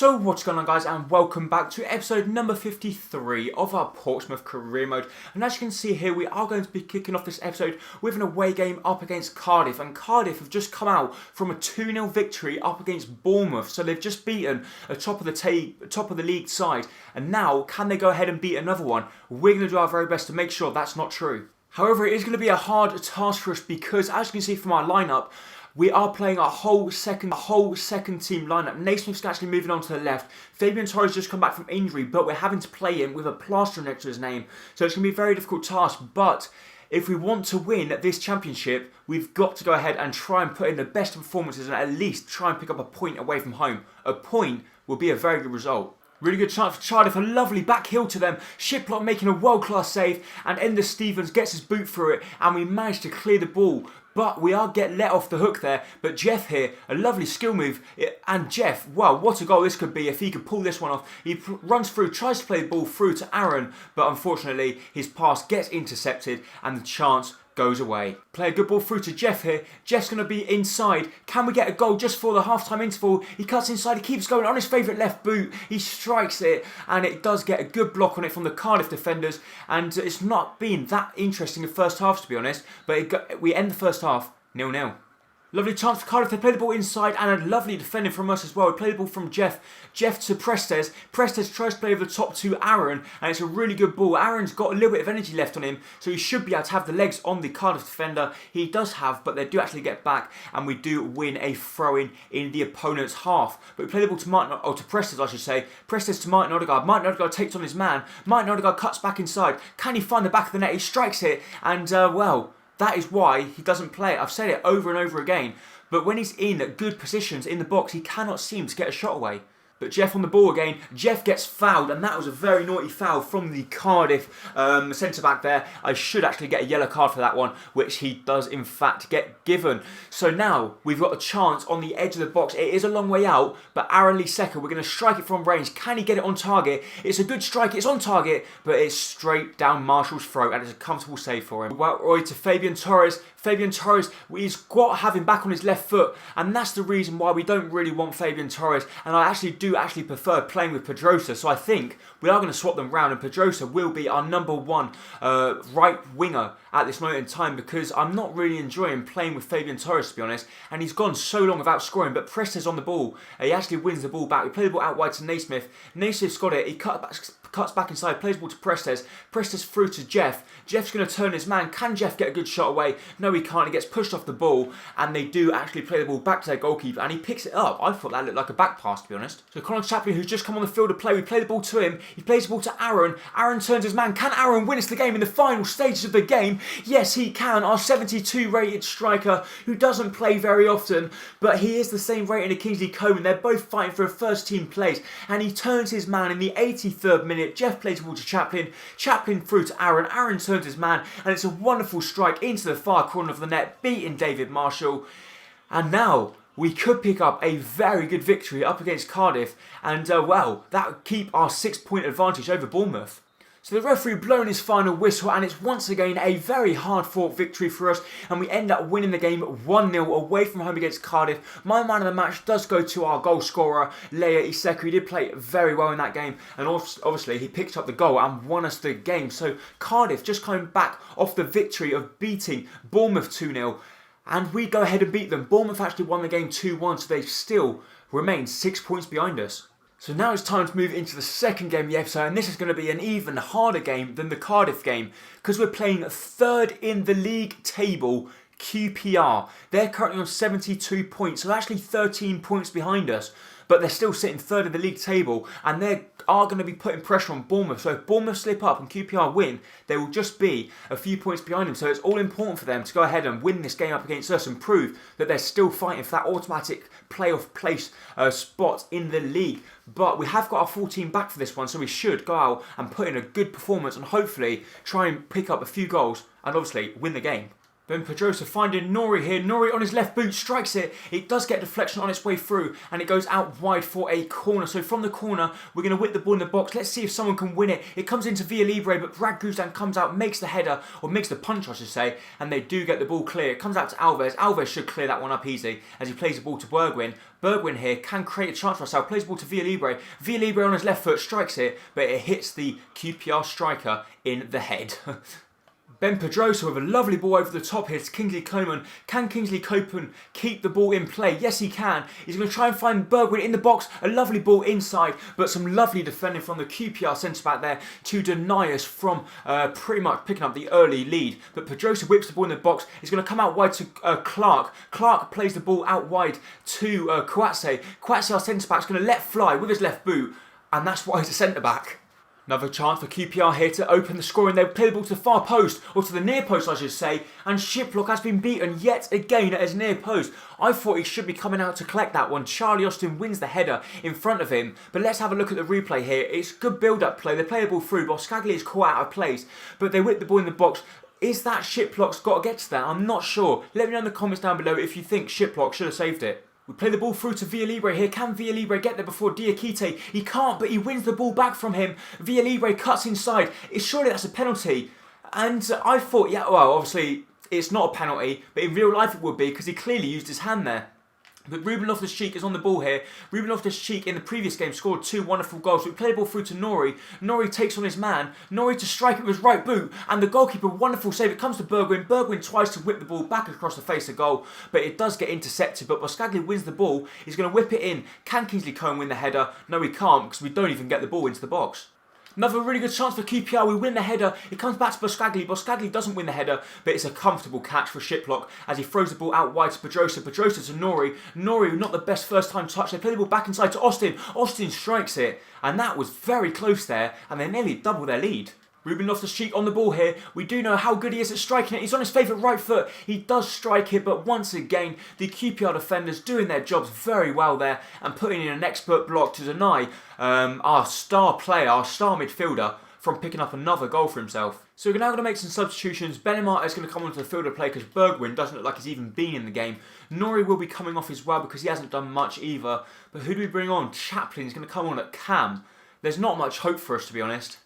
So what's going on, guys, and welcome back to episode number 53 of our Portsmouth career mode. And as you can see here, we are going to be kicking off this episode with an away game up against Cardiff. And Cardiff have just come out from a 2-0 victory up against Bournemouth. So they've just beaten a top of the league side. And now, can they go ahead and beat another one? We're going to do our very best to make sure that's not true. However, it is going to be a hard task for us because, as you can see from our lineup, we are playing our whole second team lineup. Naismith's actually moving on to the left. Fabian Torres just come back from injury, but we're having to play him with a plaster next to his name. So it's going to be a very difficult task. But if we want to win this championship, we've got to go ahead and try and put in the best performances and at least try and pick up a point away from home. A point will be a very good result. Really good chance for Cardiff, a lovely back heel to them. Shiplot making a world-class save, and Ender Stevens gets his boot through it, and we manage to clear the ball. But we are get let off the hook there. But Jeff here, a lovely skill move. And Jeff, wow, what a goal this could be if he could pull this one off. He runs through, tries to play the ball through to Aaron, but unfortunately his pass gets intercepted and the chance goes away. Play a good ball through to Jeff here. Jeff's going to be inside. Can we get a goal just for the half-time interval? He cuts inside. He keeps going on his favourite left boot. He strikes it, and it does get a good block on it from the Cardiff defenders. And it's not been that interesting in the first half, to be honest. But we end the first half 0-0. Lovely chance for Cardiff. They play the ball inside, and a lovely defending from us as well. We play the ball from Jeff. Jeff to Prestes. Prestes tries to play over the top to Aaron, and it's a really good ball. Aaron's got a little bit of energy left on him, so he should be able to have the legs on the Cardiff defender. He does have, but they do actually get back, and we do win a throw-in in the opponent's half. But we play the ball to Prestes, I should say. Prestes to Martin Odegaard. Martin Odegaard takes on his man. Martin Odegaard cuts back inside. Can he find the back of the net? He strikes it, and well, that is why he doesn't play it. I've said it over and over again. But when he's in good positions in the box, he cannot seem to get a shot away. But Jeff on the ball again. Jeff gets fouled, and that was a very naughty foul from the Cardiff centre-back there. I should actually get a yellow card for that one, which he does in fact get given. So now we've got a chance on the edge of the box. It is a long way out, but Aaron Lee Secker, we're going to strike it from range. Can he get it on target? It's a good strike. It's on target, but it's straight down Marshall's throat, and it's a comfortable save for him. Well, Roy to Fabian Torres. Fabian Torres, he's got to have him back on his left foot, and that's the reason why we don't really want Fabian Torres. And I actually prefer playing with Pedrosa, so I think we are going to swap them round, and Pedrosa will be our number one right winger at this moment in time, because I'm not really enjoying playing with Fabian Torres, to be honest, and he's gone so long without scoring. But Prestes on the ball, he actually wins the ball back. We play the ball out wide to Naismith. Naismith's got it. He cuts back inside, plays the ball to Prestes. Prestes through to Jeff. Jeff's going to turn his man. Can Jeff get a good shot away? No, he can't. He gets pushed off the ball, and they do actually play the ball back to their goalkeeper, and he picks it up. I thought that looked like a back pass, to be honest. So Colin Chaplin, who's just come on the field to play, we play the ball to him. He plays the ball to Aaron. Aaron turns his man. Can Aaron win us the game in the final stages of the game? Yes, he can. Our 72 rated striker, who doesn't play very often, but he is the same rating as Kingsley Coman. They're both fighting for a first team place, and he turns his man in the 83rd minute. Jeff plays the ball to Chaplin. Chaplin through to Aaron. Aaron turns his man, and it's a wonderful strike into the far corner of the net, beating David Marshall. And now we could pick up a very good victory up against Cardiff, and well, that would keep our 6-point advantage over Bournemouth. So the referee blowing his final whistle, and it's once again a very hard-fought victory for us, and we end up winning the game 1-0 away from home against Cardiff. My man of the match does go to our goal scorer, Leia Iseka. He did play very well in that game, and obviously he picked up the goal and won us the game. So Cardiff just coming back off the victory of beating Bournemouth 2-0, and we go ahead and beat them. Bournemouth actually won the game 2-1, so they still remain 6 points behind us. So now it's time to move into the second game of the episode, and this is going to be an even harder game than the Cardiff game, because we're playing third in the league table, QPR. They're currently on 72 points, so actually 13 points behind us, but they're still sitting third in the league table, and they are going to be putting pressure on Bournemouth. So if Bournemouth slip up and QPR win, they will just be a few points behind them. So it's all important for them to go ahead and win this game up against us and prove that they're still fighting for that automatic playoff place spot in the league. But we have got our full team back for this one, so we should go out and put in a good performance and hopefully try and pick up a few goals and obviously win the game. Ben Pedrosa finding Nori here. Nori on his left boot strikes it. It does get deflection on its way through and it goes out wide for a corner. So from the corner, we're going to whip the ball in the box. Let's see if someone can win it. It comes into Villalibre, but Brad Guzan comes out, makes the header, or makes the punch, I should say, and they do get the ball clear. It comes out to Alves. Alves should clear that one up easy as he plays the ball to Bergwijn. Bergwijn here can create a chance for ourselves. Plays the ball to Villalibre. Villalibre on his left foot strikes it, but it hits the QPR striker in the head. Ben Pedrosa with a lovely ball over the top here to Kingsley Coman. Can Kingsley Coman keep the ball in play? Yes, he can. He's going to try and find Bergwijn in the box. A lovely ball inside, but some lovely defending from the QPR centre-back there to deny us from pretty much picking up the early lead. But Pedrosa whips the ball in the box. He's going to come out wide to Clark. Clark plays the ball out wide to Kouatse. Kouatse, our centre-back, is going to let fly with his left boot, and that's why he's a centre-back. Another chance for QPR here to open the scoring. They play the ball to the far post, or to the near post I should say, and Shiplock has been beaten yet again at his near post. I thought he should be coming out to collect that one. Charlie Austin wins the header in front of him, but let's have a look at the replay here. It's good build-up play. They play the ball through, Boskagli is caught out of place, but they whip the ball in the box. Is that Shiplock's got to get to that? I'm not sure. Let me know in the comments down below if you think Shiplock should have saved it. We play the ball through to Villalibre here. Can Villalibre get there before Diakite? He can't, but he wins the ball back from him. Villalibre cuts inside. Surely that's a penalty. And I thought, yeah, well, obviously it's not a penalty, but in real life it would be because he clearly used his hand there. But Ruben Loftus-Cheek is on the ball here. Ruben Loftus-Cheek in the previous game scored 2 wonderful goals. So we play the ball through to Nori. Nori takes on his man. Nori to strike it with his right boot. And the goalkeeper, wonderful save. It comes to Bergwijn. Bergwijn tries to whip the ball back across the face of goal. But it does get intercepted. But Boskagli wins the ball. He's going to whip it in. Can Kingsley Coman win the header? No, he can't because we don't even get the ball into the box. Another really good chance for QPR. We win the header. It comes back to Boskagli. Boskagli doesn't win the header, but it's a comfortable catch for Shiplock as he throws the ball out wide to Pedrosa. Pedrosa to Nori. Nori, not the best first time touch. They play the ball back inside to Austin. Austin strikes it, and that was very close there, and they nearly double their lead. Ruben Loftus-Cheek on the ball here. We do know how good he is at striking it. He's on his favourite right foot. He does strike it, but once again, the QPR defenders doing their jobs very well there and putting in an expert block to deny our star player, our star midfielder, from picking up another goal for himself. So we're now going to make some substitutions. Benimart is going to come onto the field of play because Bergwijn doesn't look like he's even been in the game. Nori will be coming off as well because he hasn't done much either. But who do we bring on? Chaplin is going to come on at cam. There's not much hope for us, to be honest.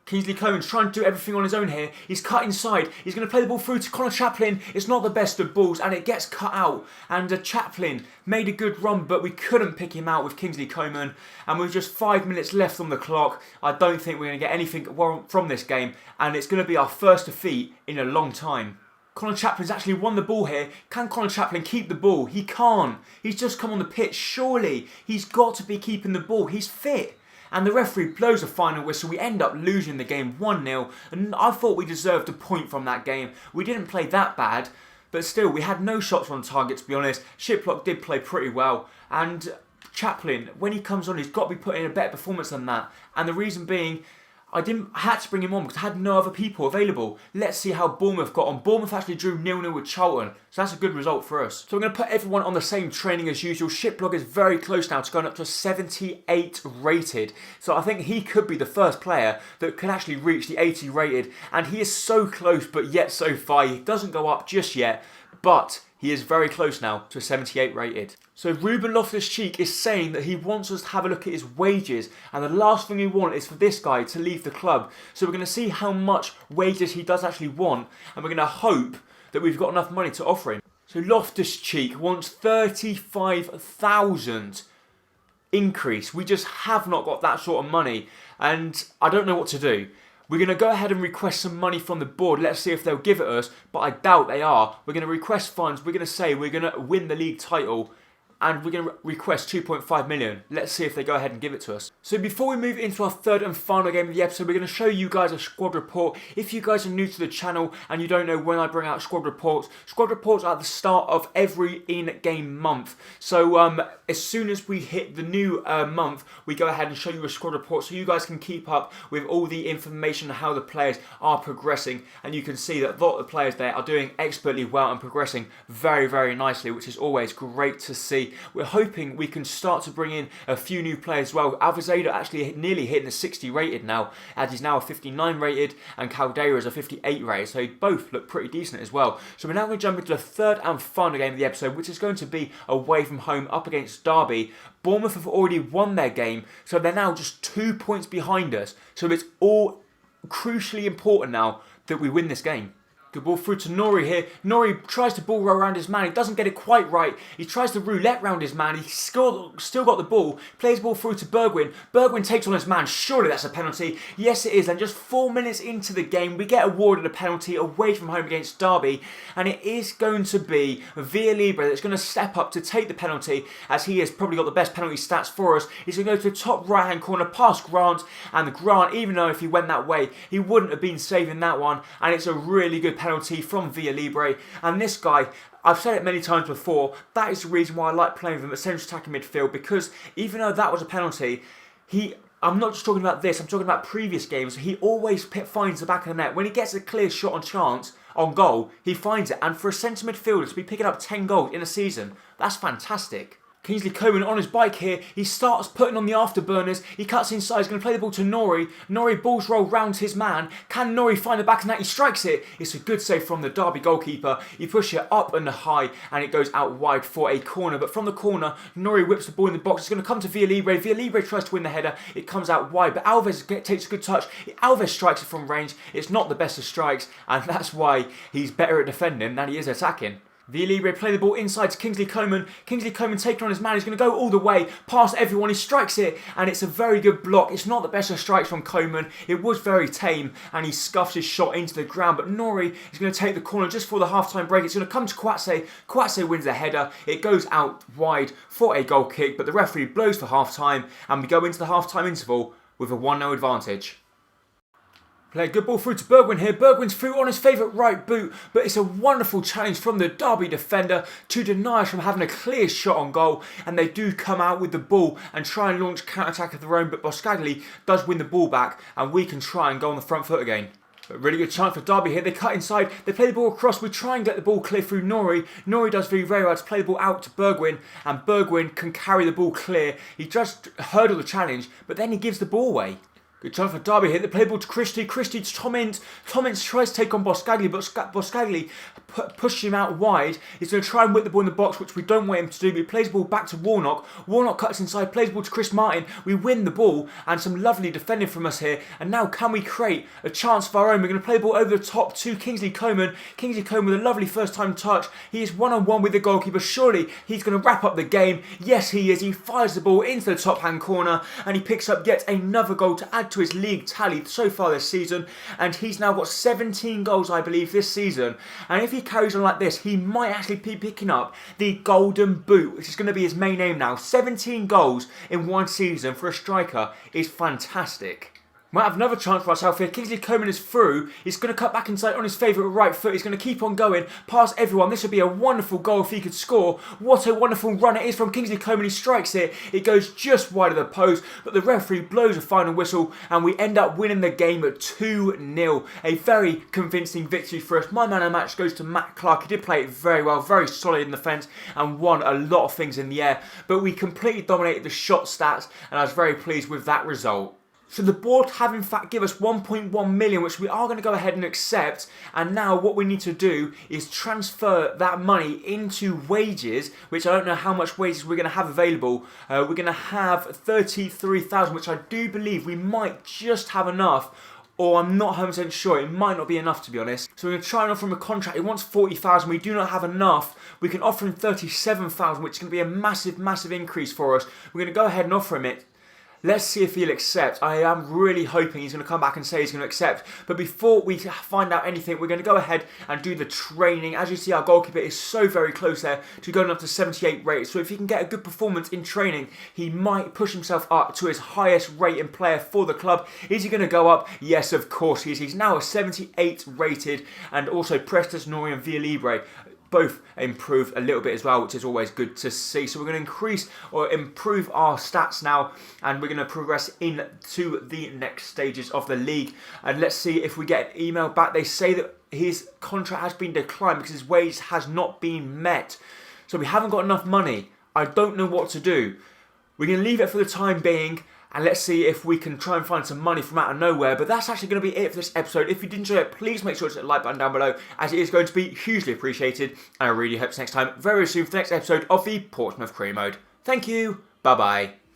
Kingsley Coman's trying to do everything on his own here. He's cut inside. He's going to play the ball through to Connor Chaplin. It's not the best of balls and it gets cut out. And Chaplin made a good run, but we couldn't pick him out with Kingsley Coman. And with just 5 minutes left on the clock, I don't think we're going to get anything from this game. And it's going to be our first defeat in a long time. Connor Chaplin's actually won the ball here. Can Connor Chaplin keep the ball? He can't. He's just come on the pitch. Surely he's got to be keeping the ball. He's fit. And the referee blows a final whistle. We end up losing the game 1-0. And I thought we deserved a point from that game. We didn't play that bad. But still, we had no shots on target, to be honest. Shiplock did play pretty well. And Chaplin, when he comes on, he's got to be putting in a better performance than that. And the reason being, I had to bring him on because I had no other people available. Let's see how Bournemouth got on. Bournemouth actually drew 0-0 with Charlton, so that's a good result for us. So we're going to put everyone on the same training as usual. Shiplock is very close now to going up to 78 rated. So I think he could be the first player that could actually reach the 80 rated. And he is so close, but yet so far. He doesn't go up just yet, but he is very close now to 78 rated. So Ruben Loftus-Cheek is saying that he wants us to have a look at his wages, and the last thing we want is for this guy to leave the club. So we're going to see how much wages he does actually want, and we're going to hope that we've got enough money to offer him. So Loftus-Cheek wants 35,000 increase. We just have not got that sort of money, and I don't know what to do. We're going to go ahead and request some money from the board. Let's see if they'll give it us, but I doubt they are. We're going to request funds. We're going to say we're going to win the league title, and we're going to request 2.5 million. Let's see if they go ahead and give it to us. So before we move into our third and final game of the episode, we're going to show you guys a squad report. If you guys are new to the channel and you don't know when I bring out squad reports are at the start of every in-game month. So as soon as we hit the new month, we go ahead and show you a squad report so you guys can keep up with all the information on how the players are progressing. And you can see that a lot of the players there are doing expertly well and progressing very, very nicely, which is always great to see. penalty. We're hoping we can start to bring in a few new players as well. Alvazada actually nearly hitting the 60 rated now, as he's now a 59 rated, and Caldera is a 58 rated, so they both look pretty decent as well. So we're now going to jump into the third and final game of the episode, which is going to be away from home up against Derby. Bournemouth have already won their game, so they're now just 2 points behind us. So it's all crucially important now that we win this game. Good ball through to Nori here. Nori tries to ball roll around his man. He doesn't get it quite right. He tries to roulette round his man. He's still got the ball. Plays the ball through to Bergwijn. Bergwijn takes on his man. Surely that's a penalty. Yes, it is. And just 4 minutes into the game, we get awarded a penalty away from home against Derby. And it is going to be Villa Libre that's going to step up to take the penalty, as he has probably got the best penalty stats for us. He's going to go to the top right-hand corner past Grant. And Grant, even though if he went that way, he wouldn't have been saving that one. And it's a really good penalty from Villa Libre. And this guy, I've said it many times before, that is the reason why I like playing with him at central attacking midfield, because even though that was a penalty, I'm not just talking about this, I'm talking about previous games, he always finds the back of the net. When he gets a clear shot on chance, on goal, he finds it. And for a centre midfielder to be picking up 10 goals in a season, that's fantastic. Kingsley Coman on his bike here. He starts putting on the afterburners. He cuts inside. He's going to play the ball to Nori. Nori balls roll round his man. Can Nori find the back of the net? He strikes it. It's a good save from the Derby goalkeeper. He pushes it up and high, and it goes out wide for a corner. But from the corner, Nori whips the ball in the box. It's going to come to Villa Libre. Villa Libre tries to win the header. It comes out wide, but Alves takes a good touch. Alves strikes it from range. It's not the best of strikes, and that's why he's better at defending than he is attacking. Villa Libre play the ball inside to Kingsley Coman. Kingsley Coman taking on his man. He's going to go all the way past everyone. He strikes it, and it's a very good block. It's not the best of strikes from Coman. It was very tame, and he scuffs his shot into the ground. But Nori is going to take the corner just for the half-time break. It's going to come to Kouatse. Kouatse wins the header. It goes out wide for a goal kick, but the referee blows for half-time, and we go into the half-time interval with a 1-0 advantage. Play a good ball through to Bergwijn here. Bergwijn's through on his favourite right boot, but it's a wonderful challenge from the Derby defender to deny us from having a clear shot on goal, and they do come out with the ball and try and launch counter-attack of their own, but Boscagli does win the ball back, and we can try and go on the front foot again. A really good chance for Derby here. They cut inside. They play the ball across. We try and get the ball clear through Nori. Nori does very well to play the ball out to Bergwijn, and Bergwijn can carry the ball clear. He just hurdled the challenge, but then he gives the ball away. Good chance for Derby here. They play the ball to Christie. Christie to Tom Ince. Tom Ince tries to take on Boscagli, but Boscagli pushes him out wide. He's going to try and whip the ball in the box, which we don't want him to do. But he plays the ball back to Warnock. Warnock cuts inside, plays the ball to Chris Martin. We win the ball, and some lovely defending from us here. And now can we create a chance of our own? We're going to play the ball over the top to Kingsley Coman. Kingsley Coman with a lovely first-time touch. He is one-on-one with the goalkeeper. Surely he's going to wrap up the game. Yes, he is. He fires the ball into the top-hand corner, and he picks up yet another goal to add to his league tally so far this season, and he's now got 17 goals, I believe, this season. And if he carries on like this, he might actually be picking up the Golden Boot, which is going to be his main aim now. 17 goals in one season for a striker is fantastic. Might have another chance for ourselves here. Kingsley Coman is through. He's going to cut back inside on his favourite right foot. He's going to keep on going past everyone. This would be a wonderful goal if he could score. What a wonderful run it is from Kingsley Coman. He strikes it. It goes just wide of the post, but the referee blows a final whistle, and we end up winning the game at 2-0. A very convincing victory for us. My man of the match goes to Matt Clark. He did play it very well, very solid in the fence, and won a lot of things in the air. But we completely dominated the shot stats, and I was very pleased with that result. So the board have in fact given us 1.1 million, which we are going to go ahead and accept. And now what we need to do is transfer that money into wages, which I don't know how much wages we're going to have available. We're going to have 33,000, which I do believe we might just have enough, or I'm not 100% sure. It might not be enough, to be honest. So we're going to try and offer him a contract. He wants 40,000. We do not have enough. We can offer him 37,000, which is going to be a massive, massive increase for us. We're going to go ahead and offer him it. Let's see if he'll accept. I am really hoping he's going to come back and say he's going to accept. But before we find out anything, we're going to go ahead and do the training. As you see, our goalkeeper is so very close there to going up to 78 rated. So if he can get a good performance in training, he might push himself up to his highest rating player for the club. Is he going to go up? Yes, of course he is. He's now a 78 rated, and also Prestes, Nori and Villa Libre both improved a little bit as well, which is always good to see. So we're going to increase or improve our stats now, and we're going to progress into the next stages of the league. And let's see if we get an email back. They say that his contract has been declined because his wage has not been met. So we haven't got enough money. I don't know what to do. We're going to leave it for the time being, and let's see if we can try and find some money from out of nowhere. But that's actually going to be it for this episode. If you did enjoy it, please make sure to hit the like button down below, as it is going to be hugely appreciated. And I really hope to see you next time, very soon, for the next episode of the Portsmouth Career Mode. Thank you. Bye-bye.